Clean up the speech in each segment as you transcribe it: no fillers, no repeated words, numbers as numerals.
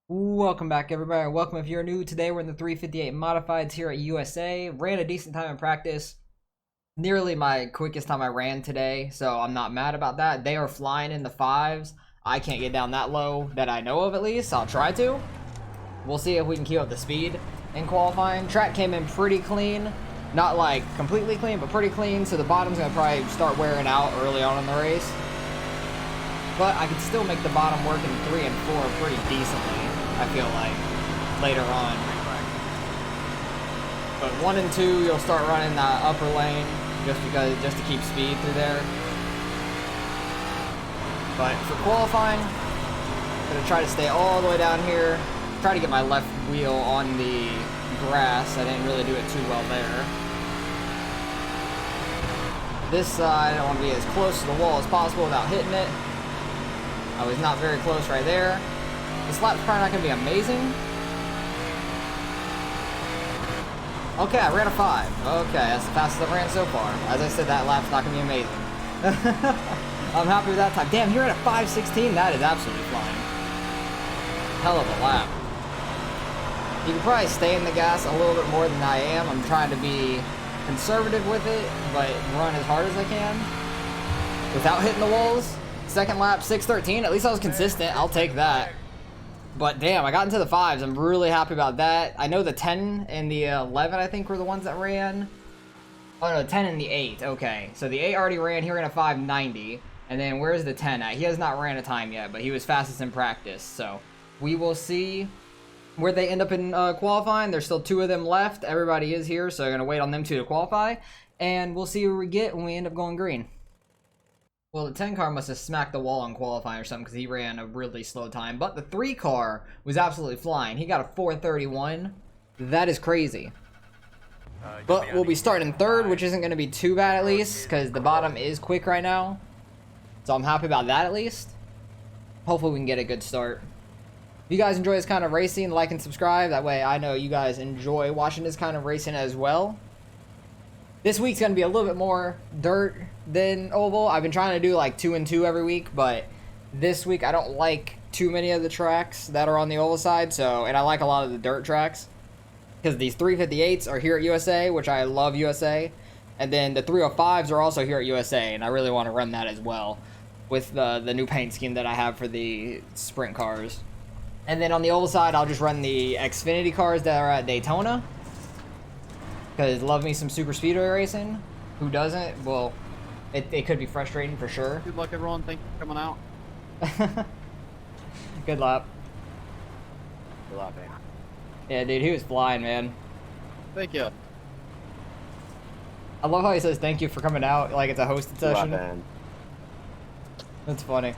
Welcome back, everybody. Welcome if you're new. Today we're in the 358 modifieds here at USA. Ran a decent time in practice. Nearly my quickest time I ran today, so I'm not mad about that. They are flying in the fives. I can't get down that low that I know of, at least. I'll try to. We'll see if we can keep up the speed in qualifying. Track came in pretty clean. Not like completely clean, but pretty clean. So the bottom's going to probably start wearing out early on in the race. But I can still make the bottom work in 3 and 4 pretty decently, I feel like, later on. But 1 and 2, you'll start running that upper lane just to keep speed through there. But for qualifying, I'm gonna try to stay all the way down here. Try to get my left wheel on the grass. I didn't really do it too well there. This side, I want to be as close to the wall as possible without hitting it. I was not very close right there. This lap's probably not going to be amazing. Okay, I ran a 5. Okay, that's the fastest I've ran so far. As I said, that lap's not going to be amazing. I'm happy with that time. Damn, he ran a 5:16. That is absolutely flying. Hell of a lap. You can probably stay in the gas a little bit more than I am. I'm trying to be conservative with it, but run as hard as I can without hitting the walls. Second lap, 6:13. At least I was consistent. I'll take that. But damn, I got into the 5s. I'm really happy about that. I know the 10 and the 11, I think, were the ones that ran. Oh no, 10 and the 8. Okay, so the 8 already ran. He ran a 5:90. And then where's the 10 at? He has not ran a time yet, but he was fastest in practice. So we will see where they end up in qualifying. There's still 2 of them left. Everybody is here, so I'm going to wait on them 2 to qualify. And we'll see where we get when we end up going green. Well, the 10 car must have smacked the wall on qualifying or something because he ran a really slow time. But the 3 car was absolutely flying. He got a 4:31. That is crazy. But we'll be starting 3rd, which isn't going to be too bad at least because the bottom is quick right now. So I'm happy about that at least. Hopefully we can get a good start. If you guys enjoy this kind of racing, like and subscribe. That way I know you guys enjoy watching this kind of racing as well. This week's going to be a little bit more dirt than oval. I've been trying to do like 2 and 2 every week, but this week I don't like too many of the tracks that are on the oval side, and I like a lot of the dirt tracks because these 358s are here at USA, which I love USA, and then the 305s are also here at USA, and I really want to run that as well with the new paint scheme that I have for the sprint cars. And then on the oval side, I'll just run the Xfinity cars that are at Daytona. Because love me some super speedway racing. Who doesn't? Well, it could be frustrating for sure. Good luck, everyone. Thank you for coming out. Good lap. Good luck, man. Yeah, dude, he was flying, man. Thank you. I love how he says thank you for coming out like it's a hosted session. Man. That's funny.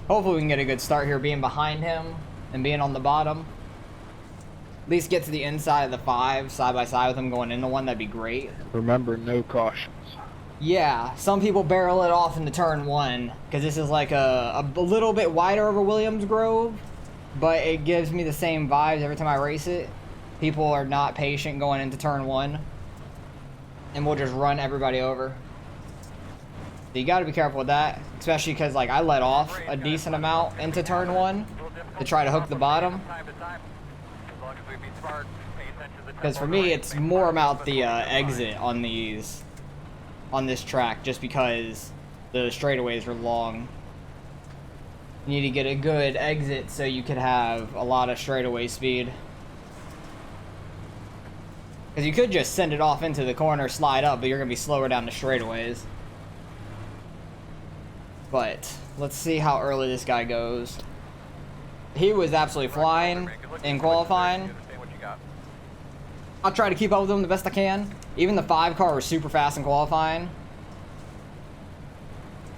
Hopefully we can get a good start here being behind him and being on the bottom. At least get to the inside of the 5 side by side with him going into 1. That'd be great. Remember, no cautions. Yeah, some people barrel it off into turn 1 because this is like a little bit wider over Williams Grove, but it gives me the same vibes every time I race it. People are not patient going into turn 1, and we'll just run everybody over. So you got to be careful with that, especially because like I let off a decent amount into turn 1 to try to hook the bottom. Because for me, it's more about the exit on this track, just because the straightaways are long. You need to get a good exit so you could have a lot of straightaway speed. Because you could just send it off into the corner, slide up, but you're going to be slower down the straightaways. But let's see how early this guy goes. He was absolutely flying in qualifying. I'll try to keep up with him the best I can. Even the 5 car was super fast in qualifying.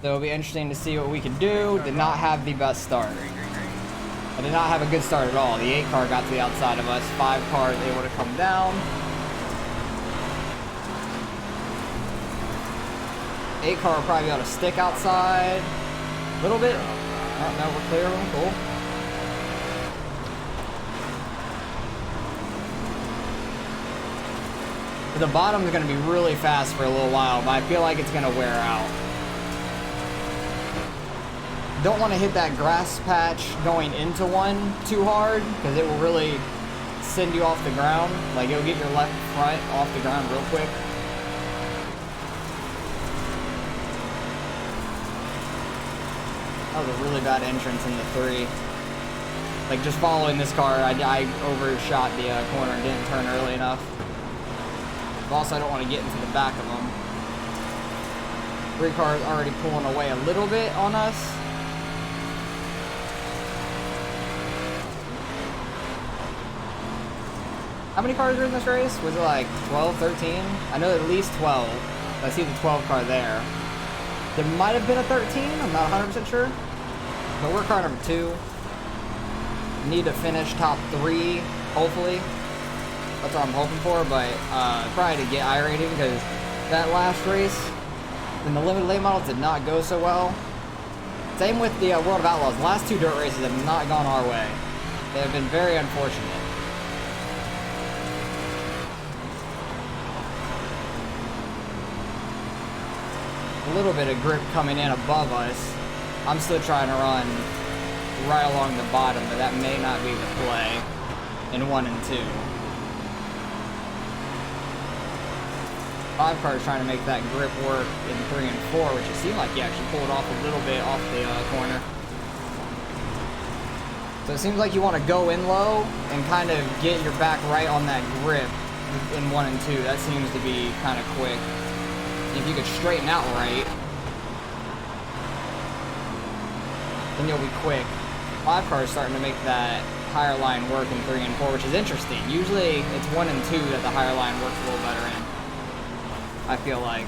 So it'll be interesting to see what we can do. Did not have the best start. I did not have a good start at all. The 8 car got to the outside of us. 5 car was able to come down. 8 car will probably be able to stick outside a little bit. Oh, no, we're clear. Cool. The bottom is going to be really fast for a little while, but I feel like it's going to wear out. don't want to hit that grass patch going into one too hard, because it will really send you off the ground. Like, it'll get your left front off the ground real quick. That was a really bad entrance in the 3. Like, just following this car, I overshot the corner and didn't turn early enough. But also, I don't want to get into the back of them. 3 cars already pulling away a little bit on us. How many cars are in this race? Was it like 12, 13? I know at least 12. I see the 12 car there. There might have been a 13, I'm not 100% sure. But we're car number 2. Need to finish top 3, hopefully. That's what I'm hoping for, but probably to get iRating, because that last race in the limited late models did not go so well. Same with the World of Outlaws. The last 2 dirt races have not gone our way. They have been very unfortunate. A little bit of grip coming in above us. I'm still trying to run right along the bottom, but that may not be the play in 1 and 2. 5 cars trying to make that grip work in 3 and 4, which it seemed like he actually pulled off a little bit off the corner. So it seems like you want to go in low and kind of get your back right on that grip in 1 and 2. That seems to be kind of quick. If you could straighten out right, then you'll be quick. 5 cars starting to make that higher line work in 3 and 4, which is interesting. Usually it's 1 and 2 that the higher line works a little better in, I feel like.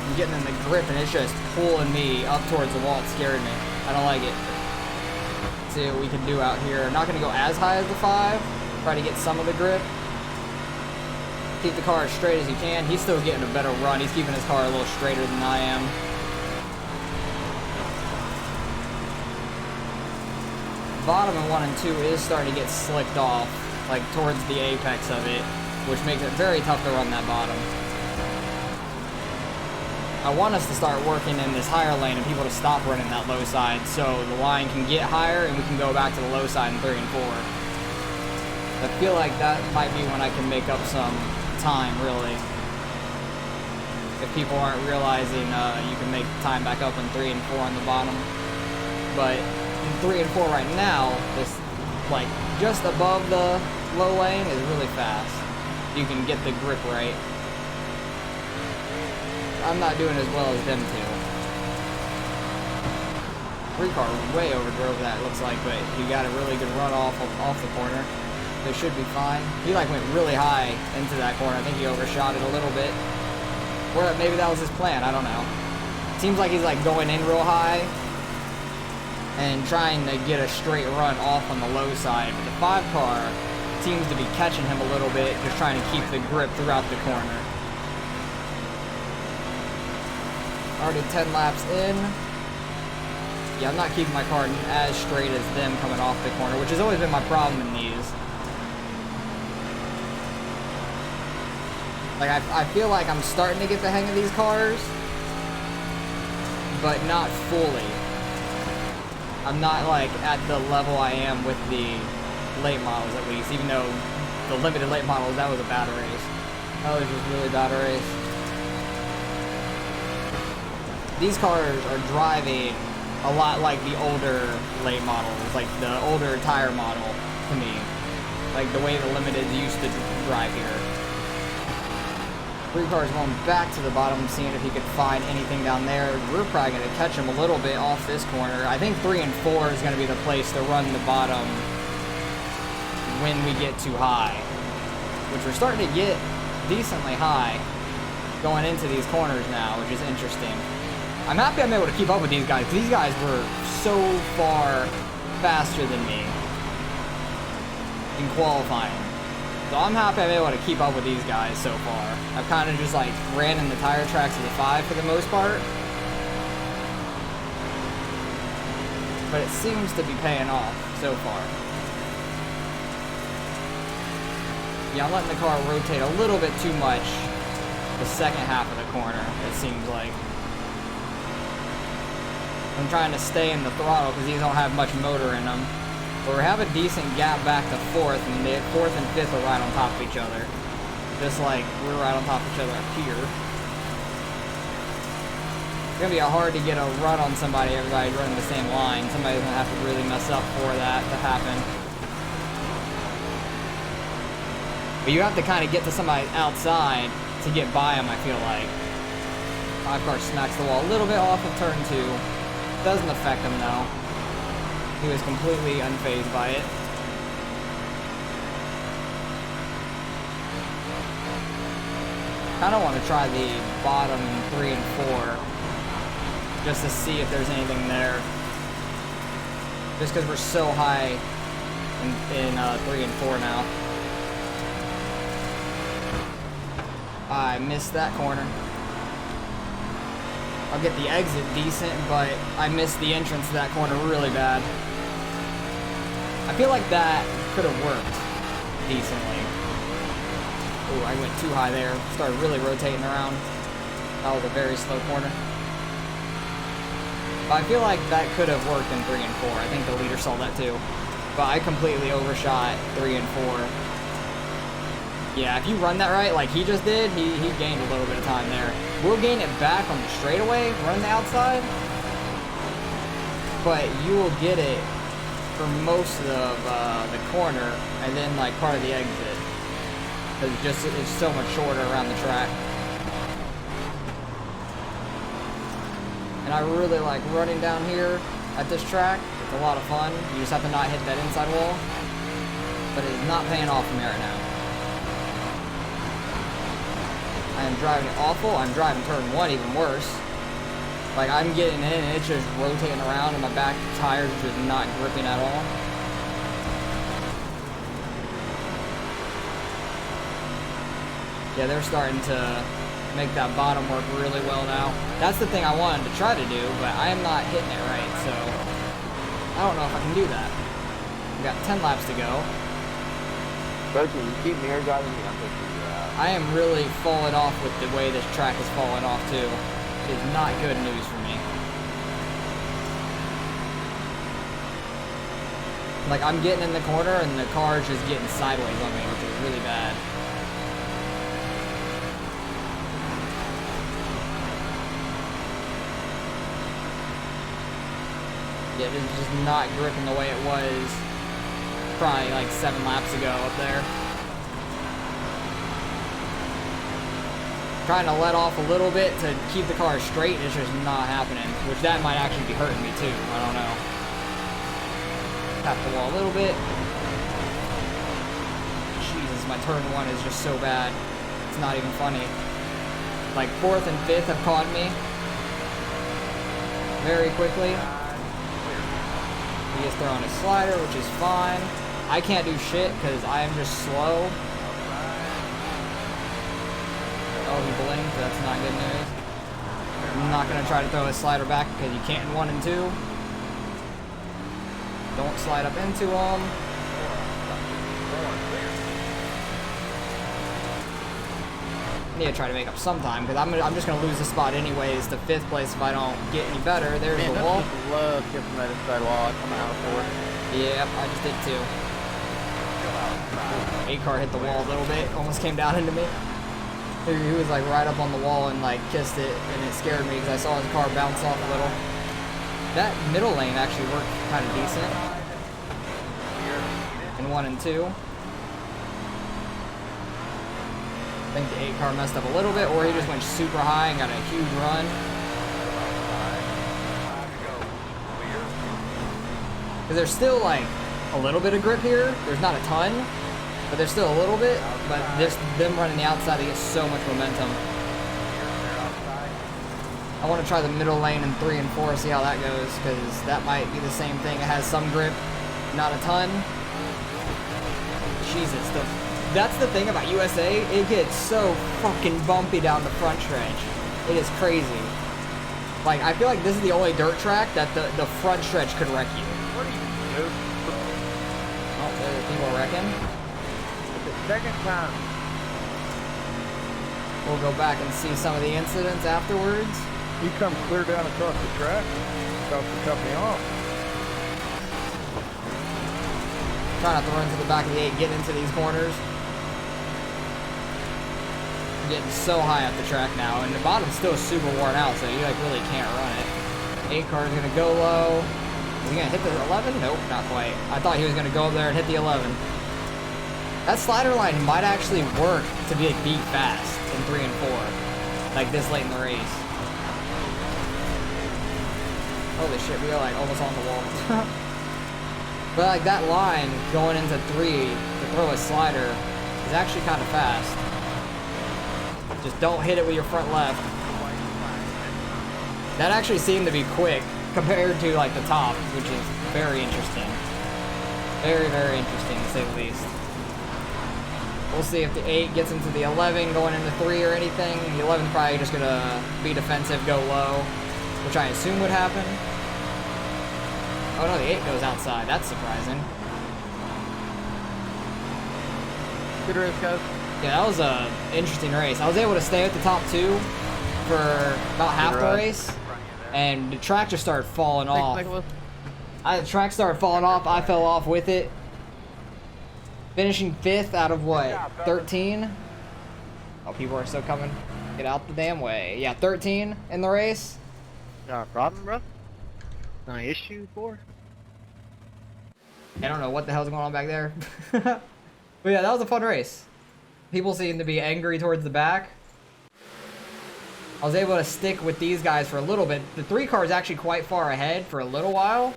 I'm getting in the grip and it's just pulling me up towards the wall. It scared me. I don't like it. Let's see what we can do out here. I'm not going to go as high as the 5. Try to get some of the grip. Keep the car as straight as you can. He's still getting a better run. He's keeping his car a little straighter than I am. Bottom in 1 and 2 is starting to get slicked off, like towards the apex of it, which makes it very tough to run that bottom. I want us to start working in this higher lane and people to stop running that low side so the line can get higher and we can go back to the low side in 3 and 4. I feel like that might be when I can make up some time, really. If people aren't realizing you can make time back up in 3 and 4 on the bottom. But in 3 and 4 right now, this like just above the low lane is really fast. You can get the grip right. I'm not doing as well as them two. 3 car way overdrove that, it looks like, but he got a really good run off the corner. They should be fine. He like went really high into that corner. I think he overshot it a little bit. Or maybe that was his plan, I don't know. Seems like he's like going in real high and trying to get a straight run off on the low side. But the 5 car seems to be catching him a little bit, just trying to keep the grip throughout the corner. Already 10 laps in. Yeah, I'm not keeping my car as straight as them coming off the corner, which has always been my problem in these. Like, I feel like I'm starting to get the hang of these cars, but not fully. I'm not, like, at the level I am with the late models, at least, even though the limited late models, that was a bad race. That was just a really bad race. These cars are driving a lot like the older late models, like the older tire model, to me. Like, the way the limiteds used to drive here. 3 cars going back to the bottom, seeing if he could find anything down there. We're probably going to catch him a little bit off this corner. I think 3 and 4 is going to be the place to run the bottom when we get too high. Which we're starting to get decently high going into these corners now, which is interesting. I'm happy I'm able to keep up with these guys, because these guys were so far faster than me in qualifying. So I'm happy I'm able to keep up with these guys so far. I've kind of just like ran in the tire tracks of the 5 for the most part. But it seems to be paying off so far. Yeah, I'm letting the car rotate a little bit too much the second half of the corner, it seems like. I'm trying to stay in the throttle because these don't have much motor in them. But we have a decent gap back to fourth, and the fourth and fifth are right on top of each other. Just like we're right on top of each other up here. It's gonna be hard to get a run on somebody, everybody's running the same line. Somebody's gonna have to really mess up for that to happen. But you have to kind of get to somebody outside to get by him, I feel like. 5 car smacks the wall a little bit off of turn 2. Doesn't affect him though. He was completely unfazed by it. Kind of want to try the bottom 3 and 4 just to see if there's anything there. Just because we're so high in 3 and 4 now. I missed that corner. I'll get the exit decent, but I missed the entrance to that corner really bad. I feel like that could have worked decently. Ooh, I went too high there. Started really rotating around. That was a very slow corner. But I feel like that could have worked in 3 and 4. I think the leader saw that too. But I completely overshot 3 and 4. Yeah, if you run that right, like he just did, he gained a little bit of time there. We'll gain it back on the straightaway, run the outside, but you will get it for most of the corner and then like part of the exit. Because it's so much shorter around the track. And I really like running down here at this track. It's a lot of fun. You just have to not hit that inside wall. But it is not paying off for me right now. I am driving it awful. I'm driving turn 1 even worse. Like I'm getting in and it's just rotating around and my back tires are just not gripping at all. Yeah, they're starting to make that bottom work really well now. That's the thing I wanted to try to do, but I am not hitting it right, so I don't know if I can do that. We've got 10 laps to go. Coach, you keep mirror driving me, I'm taking you out. I am really falling off with the way this track is falling off too. It is not good news for me. Like I'm getting in the corner and the car is just getting sideways on me, which is really bad. Yeah, it's just not gripping the way it was probably like 7 laps ago up there. Trying to let off a little bit to keep the car straight, it's just not happening, which that might actually be hurting me too, I don't know. Tap the wall a little bit. Jesus, my turn 1 is just so bad. It's not even funny. Like 4th and 5th have caught me very quickly. He is throwing a slider, which is fine. I can't do shit because I am just slow. Oh, he blinked. That's not good news. I'm not going to try to throw a slider back because you can't in 1 and 2. Don't slide up into him. I need to try to make up some time because I'm just going to lose the spot anyways to 5th place if I don't get any better. There's the wall. I love tipping that inside wall. Coming out of 4th. Yep, I just did too. 8 car hit the wall a little bit. Almost came down into me. He was like right up on the wall and like kissed it, and it scared me because I saw his car bounce off a little. That middle lane actually worked kind of decent in 1 and 2. I think the 8 car messed up a little bit, or he just went super high and got a huge run. Because there's still like a little bit of grip here. There's not a ton, but there's still a little bit. But them running the outside, they get so much momentum. I want to try the middle lane in 3 and 4, see how that goes, because that might be the same thing. It has some grip, not a ton. Jesus, that's the thing about USA. It gets so fucking bumpy down the front stretch. It is crazy. Like, I feel like this is the only dirt track that the front stretch could wreck you. What are you doing? Oh, there are people wrecking. The second time. We'll go back and see some of the incidents afterwards. You come clear down across the track? yourself to cut me off. Try not to run to the back of the 8, get into these corners. I'm getting so high up the track now, and the bottom's still super worn out, so you like really can't run it. 8 car is gonna go low. Is he gonna hit the 11? Nope, not quite. I thought he was gonna go up there and hit the 11. That slider line might actually work to be like beat fast in 3 and 4, like this late in the race. Holy shit, we are like almost on the wall. But like that line going into 3 to throw a slider is actually kind of fast. Just don't hit it with your front left. That actually seemed to be quick compared to like the top, which is very interesting. Very, very interesting to say the least. We'll see if the 8 gets into the 11 going into 3 or anything. The 11's probably just gonna be defensive, go low, which I assume would happen. Oh no, the 8 goes outside. That's surprising. Good race, guys. Yeah, that was a interesting race. I was able to stay at the top 2 for about half the race, and the track just started falling off. The track started falling off. I fell off with it. Finishing 5th out of what, 13? Oh, people are still coming. Get out the damn way. Yeah, 13 in the race. Got a problem, bro? Not an issue, for? I don't know what the hell's going on back there. But yeah, that was a fun race. People seem to be angry towards the back. I was able to stick with these guys for a little bit. The 3 car is actually quite far ahead for a little while.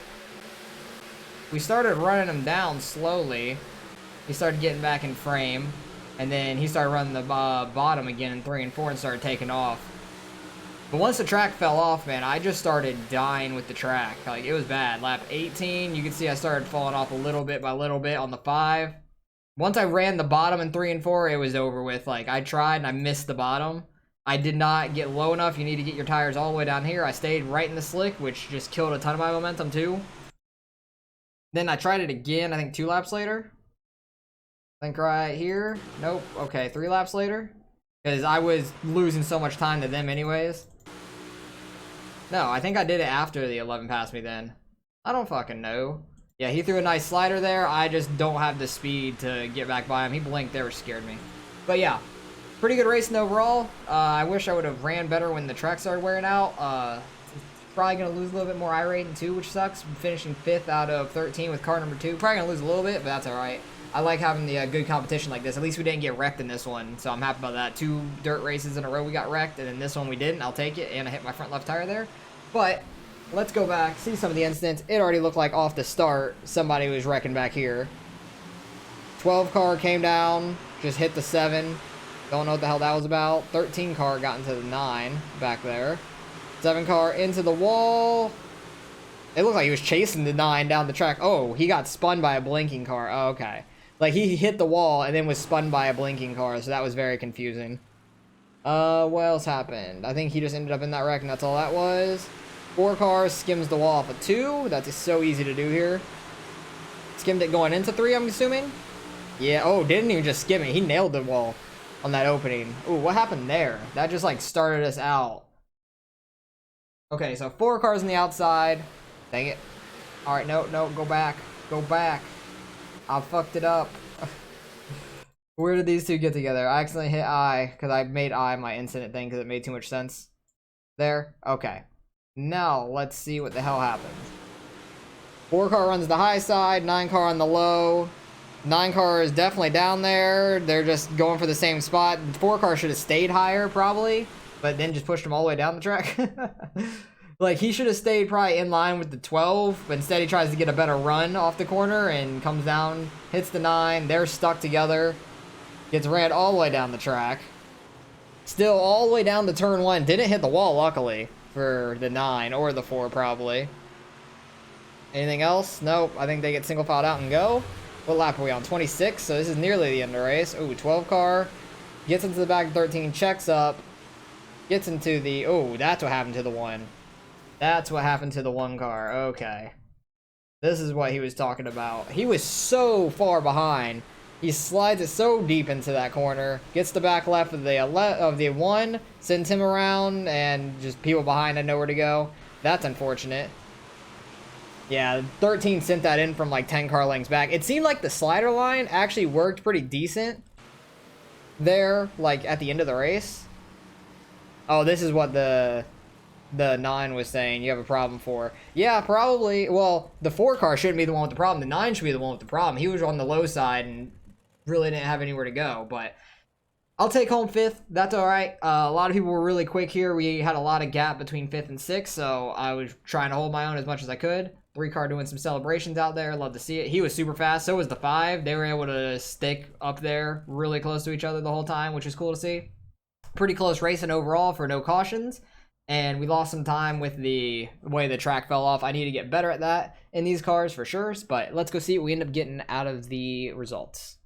We started running him down slowly. He started getting back in frame, and then he started running the bottom again in 3 and 4 and started taking off. But once the track fell off, man, I just started dying with the track. Like, it was bad. Lap 18, you can see I started falling off a little bit by little bit on the 5. Once I ran the bottom in 3 and 4, it was over with. Like, I tried and I missed the bottom. I did not get low enough. You need to get your tires all the way down here. I stayed right in the slick, which just killed a ton of my momentum too. Then I tried it again, I think 2 laps later. I think right here. Nope. Okay, 3 laps later. Because I was losing so much time to them anyways. No, I think I did it after the 11 passed me then. I don't fucking know. Yeah, he threw a nice slider there. I just don't have the speed to get back by him. He blinked there, which scared me. But yeah, pretty good racing overall. I wish I would have ran better when the track started wearing out. Probably going to lose a little bit more iRating too, which sucks. Finishing 5th out of 13 with car number 2. Probably going to lose a little bit, but that's alright. I like having the good competition like this. At least we didn't get wrecked in this one, so I'm happy about that. 2 dirt races in a row we got wrecked, and then this one we didn't. I'll take it, and I hit my front left tire there. But let's go back, see some of the incidents. It already looked like off the start somebody was wrecking back here. 12 car came down, just hit the 7. Don't know what the hell that was about. 13 car got into the 9 back there. 7 car into the wall. It looked like he was chasing the 9 down the track. Oh, he got spun by a blinking car. Oh, okay. Like, he hit the wall and then was spun by a blinking car, so that was very confusing. What else happened? I think he just ended up in that wreck, and that's all that was. 4 cars, skims the wall off of 2. That's just so easy to do here. Skimmed it going into 3, I'm assuming? Yeah, oh, didn't even just skim it. He nailed the wall on that opening. Ooh, what happened there? That just, like, started us out. Okay, so 4 cars on the outside. Dang it. Alright, no, go back. Go back. I fucked it up. Where did these 2 get together? I accidentally hit I, because I made I my incident thing, because it made too much sense. There? Okay. Now, let's see what the hell happens. 4 car runs the high side, 9 car on the low. 9 car is definitely down there. They're just going for the same spot. 4 car should have stayed higher, probably, but then just pushed him all the way down the track. Like, he should have stayed probably in line with the 12, but instead he tries to get a better run off the corner and comes down, hits the 9. They're stuck together. Gets ran all the way down the track. Still all the way down to turn 1. Didn't hit the wall, luckily, for the 9 or the 4, probably. Anything else? Nope. I think they get single filed out and go. What lap are we on? 26, so this is nearly the end of the race. Ooh, 12 car. Gets into the back of 13, checks up. Gets into the... Oh, that's what happened to the 1. That's what happened to the 1 car. Okay. This is what he was talking about. He was so far behind. He slides it so deep into that corner. Gets the back left of the 1. Sends him around, and just people behind had nowhere to go. That's unfortunate. Yeah, 13 sent that in from like 10 car lengths back. It seemed like the slider line actually worked pretty decent there, like at the end of the race. Oh, this is what the 9 was saying you have a problem for. Yeah, probably. Well, the 4 car shouldn't be the one with the problem. The 9 should be the one with the problem. He was on the low side and really didn't have anywhere to go. But I'll take home 5th. That's all right. A lot of people were really quick here. We had a lot of gap between 5th and 6th, so I was trying to hold my own as much as I could. 3 car doing some celebrations out there. Love to see it. He was super fast. So was the 5. They were able to stick up there really close to each other the whole time, which is cool to see. Pretty close racing overall for no cautions. And we lost some time with the way the track fell off. I need to get better at that in these cars for sure. But let's go see what we end up getting out of the results.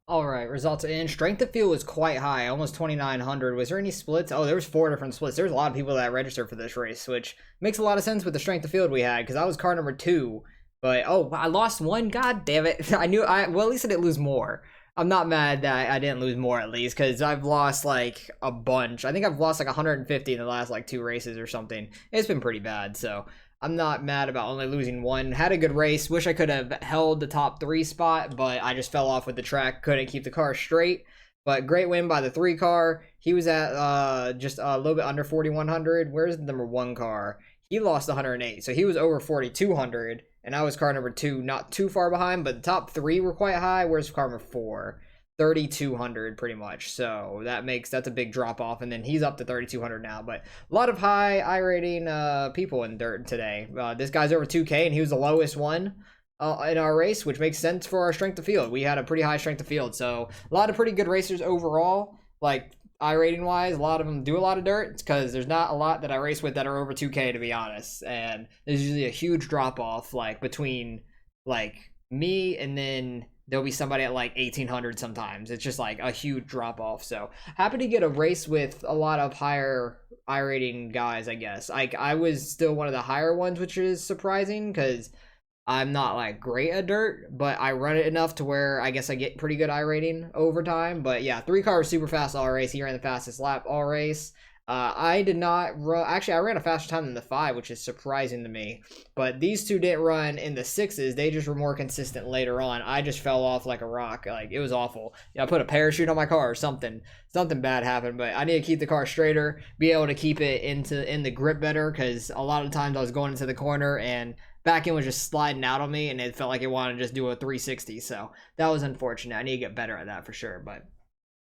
All right, results in. Strength of field was quite high, almost 2,900. Was there any splits? Oh, there was 4 different splits. There's a lot of people that registered for this race, which makes a lot of sense with the strength of field we had, because I was car number 2. But, oh, I lost 1. God damn it. Well, at least I didn't lose more. I'm not mad that I didn't lose more, at least, because I've lost, like, a bunch. I think I've lost, like, 150 in the last, like, 2 races or something. It's been pretty bad, so I'm not mad about only losing 1. Had a good race. Wish I could have held the top 3 spot, but I just fell off with the track. Couldn't keep the car straight. But great win by the 3 car. He was at just a little bit under 4,100. Where's the number 1 car? He lost 108, so he was over 4,200. And I was car number 2, not too far behind, but the top 3 were quite high. Where's car number 4? 3,200 pretty much. So that's a big drop off. And then he's up to 3,200 now. But a lot of high iRating people in Dirt today. This guy's over 2K, and he was the lowest one in our race, which makes sense for our strength of field. We had a pretty high strength of field. So a lot of pretty good racers overall. Like, iRating wise, a lot of them do a lot of dirt because there's not a lot that I race with that are over 2K, to be honest. And there's usually a huge drop off, like between like me and then there'll be somebody at like 1,800 sometimes. It's just like a huge drop off. So happy to get a race with a lot of higher iRating guys, I guess. Like, I was still one of the higher ones, which is surprising because I'm not like great at dirt, but I run it enough to where I guess I get pretty good iRating over time. But yeah, 3 car was super fast all race. He ran the fastest lap all race. I did not run. Actually, I ran a faster time than the 5, which is surprising to me. But these 2 didn't run in the 6s. They just were more consistent later on. I just fell off like a rock. Like, it was awful. Yeah, I put a parachute on my car or something. Something bad happened. But I need to keep the car straighter, be able to keep it in the grip better, because a lot of times I was going into the corner and back end was just sliding out on me, and it felt like it wanted to just do a 360. So that was unfortunate. I need to get better at that for sure. But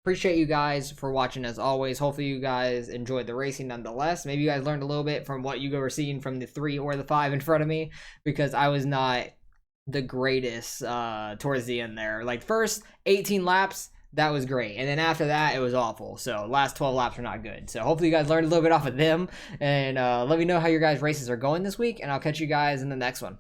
appreciate you guys for watching as always. Hopefully you guys enjoyed the racing nonetheless. Maybe you guys learned a little bit from what you were seeing from the 3 or the 5 in front of me, because I was not the greatest towards the end there. Like, first 18 laps, that was great, and then after that it was awful. So last 12 laps were not good. So hopefully you guys learned a little bit off of them, and let me know how your guys races are going this week, and I'll catch you guys in the next one.